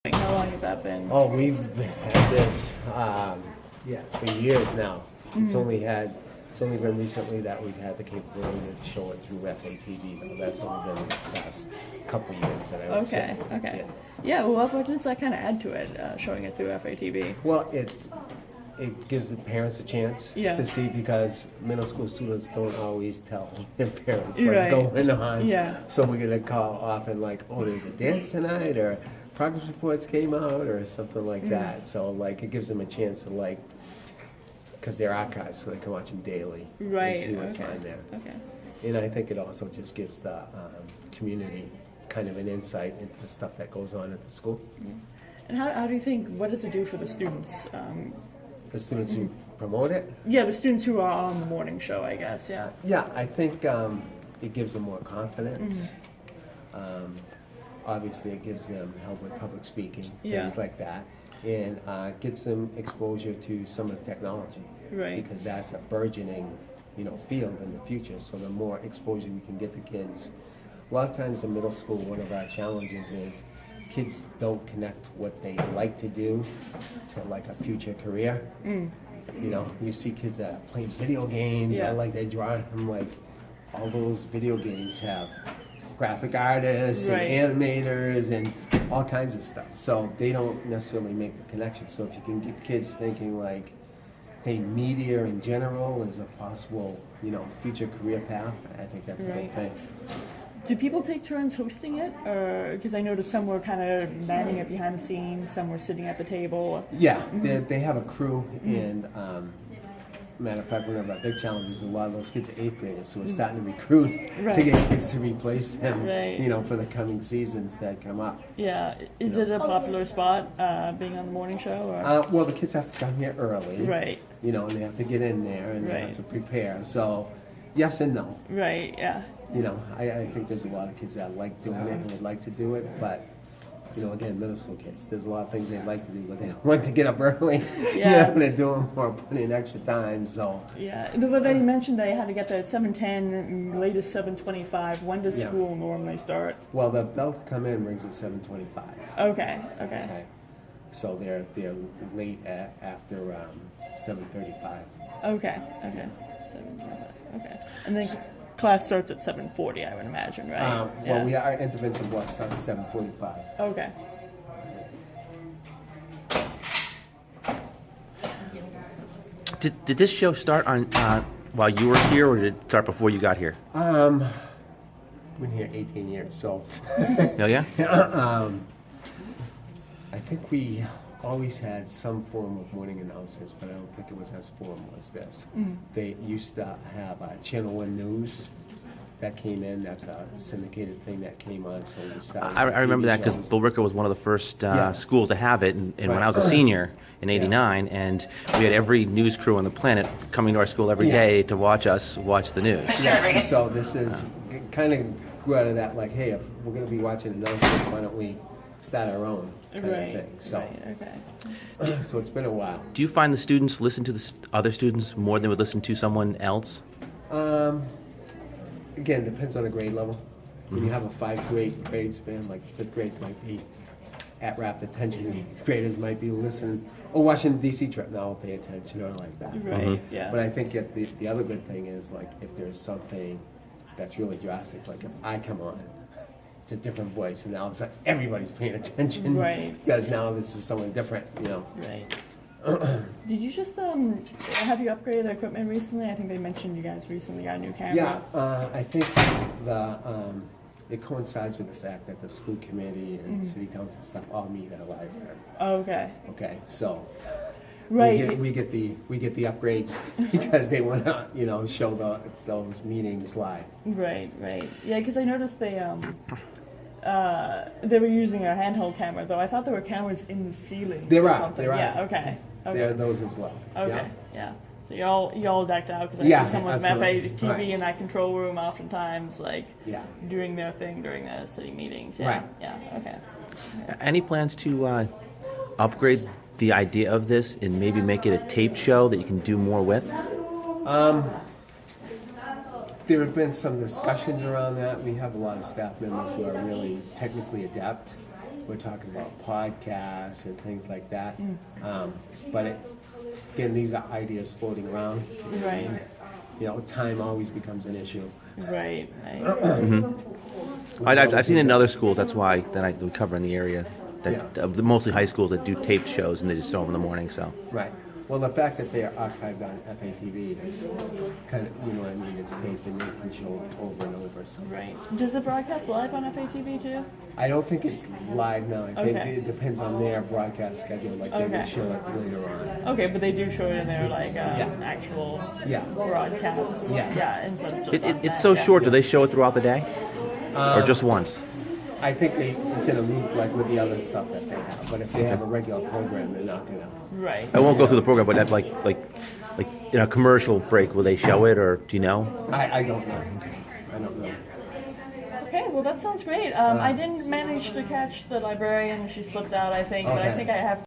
How long has that been? Oh, we've had this, for years now. It's only been recently that we've had the capability to show it through FATV. Though that's only been the past couple of years that I would say. Okay. Yeah, well, what does that kind of add to it, showing it through FATV? Well, it gives the parents a chance to see, because middle school students don't always tell their parents what's going on. Yeah. So we're gonna call often like, oh, there's a dance tonight, or progress reports came out, or something like that. So like it gives them a chance to like, because they're archived, so they can watch them daily and see what's on there. Okay. And I think it also just gives the community kind of an insight into the stuff that goes on at the school. Yeah. And how do you think, what does it do for the students? The students who promote it? Yeah, the students who are on the morning show, I guess, yeah. Yeah, I think it gives them more confidence. Obviously, it gives them help with public speaking, things like that, and gets them exposure to some of the technology, because that's a burgeoning, field in the future. So the more exposure we can get the kids. A lot of times in middle school, one of our challenges is kids don't connect what they like to do to like a future career. You see kids that are playing video games, or like they draw. I'm like, all those video games have graphic artists and animators and all kinds of stuff. So they don't necessarily make the connection. So if you can get kids thinking like, hey, media in general is a possible, future career path, I think that's a good thing. Do people take turns hosting it? Or because I noticed some were kind of manning it behind the scenes, some were sitting at the table. Yeah, they have a crew, and matter of fact, one of our big challenges is a lot of those kids are 8th graders, so we're starting to recruit to get kids to replace them, for the coming seasons that come up. Yeah, is it a popular spot, being on the morning show? Or? Well, the kids have to come here early, and they have to get in there and they have to prepare. So, yes and no. I think there's a lot of kids that like doing it and would like to do it, but again, middle school kids, there's a lot of things they like to do, but they don't like to get up early. They're doing more, putting in extra time. So well, they mentioned they had to get there at 7:10, latest 7:25. When does school normally start? Well, the bell to come in rings at 7:25. Okay. So they're late after 7:35. Okay. 7:25. Okay, and then class starts at 7:40, I would imagine, right? Our intervention block starts at 7:45. Okay. Did this show start on while you were here, or did it start before you got here? I've been here 18 years, so. Oh yeah. I think we always had some form of morning announcements, but I don't think it was as formal as this. They used to have Channel 1 News that came in. That's a syndicated thing that came on, so we started. I remember that because Bill Ricker was one of the first schools to have it, and when I was a senior in '89, and we had every news crew on the planet coming to our school every day to watch us watch the news. So this is kind of grew out of that, like, hey, if we're going to be watching announcements, why don't we start our own kind of thing. So, so it's been a while. Do you find the students listen to the other students more than would listen to someone else? Again, depends on the grade level. When you have a 5 to 8 grade span, like 5th grade might be at rapt attention, and 8th graders might be listening, or watching the DC trip, now I'll pay attention, or like that. But I think the other good thing is, like, if there's something that's really drastic, like if I come on, it's a different voice, and now it's like everybody's paying attention, because now this is someone different, Did you just have you upgraded the equipment recently? I think they mentioned you guys recently got a new camera. Yeah, I think it coincides with the fact that the school committee and city council stuff all meet at a library. Okay, so. We get the upgrades because they want to show those meetings live. Right. Yeah, because I noticed they were using a handheld camera, though. I thought there were cameras in the ceiling. There are. Yeah. Okay. There are those as well. Okay. Yeah. So you're all decked out, because I see someone from FATV in that control room oftentimes, like doing their thing during the city meetings. Yeah. Okay. Any plans to upgrade the idea of this and maybe make it a tape show that you can do more with? There have been some discussions around that. We have a lot of staff members who are really technically adept we're talking about podcasts and things like that. But again, these are ideas floating around. Right. You know, time always becomes an issue. Right. I've seen it in other schools. That's why that I would cover in the area. That mostly high schools that do taped shows and they just throw them in the morning. So. Right. Well, the fact that they are archived on FATV is kind of, you know what I mean, it's taped and they can show over and over. So. Right. Does it broadcast live on FATV too? I don't think it's live now. I think Okay. it depends on their broadcast schedule. Like they would show it later on. Okay, but they do show it in their like actual broadcast. Yeah. Instead of just on It's that, so short. Do they show it throughout the day, or just once? I think it's in a loop like with the other stuff that they have. But if they have a regular program, they're not gonna. Right. I won't go through the program, but that's like in a commercial break, will they show it, or do you know? I don't know. I don't know. Okay, well that sounds great. I didn't manage to catch the librarian; she slipped out, I think. But I think I have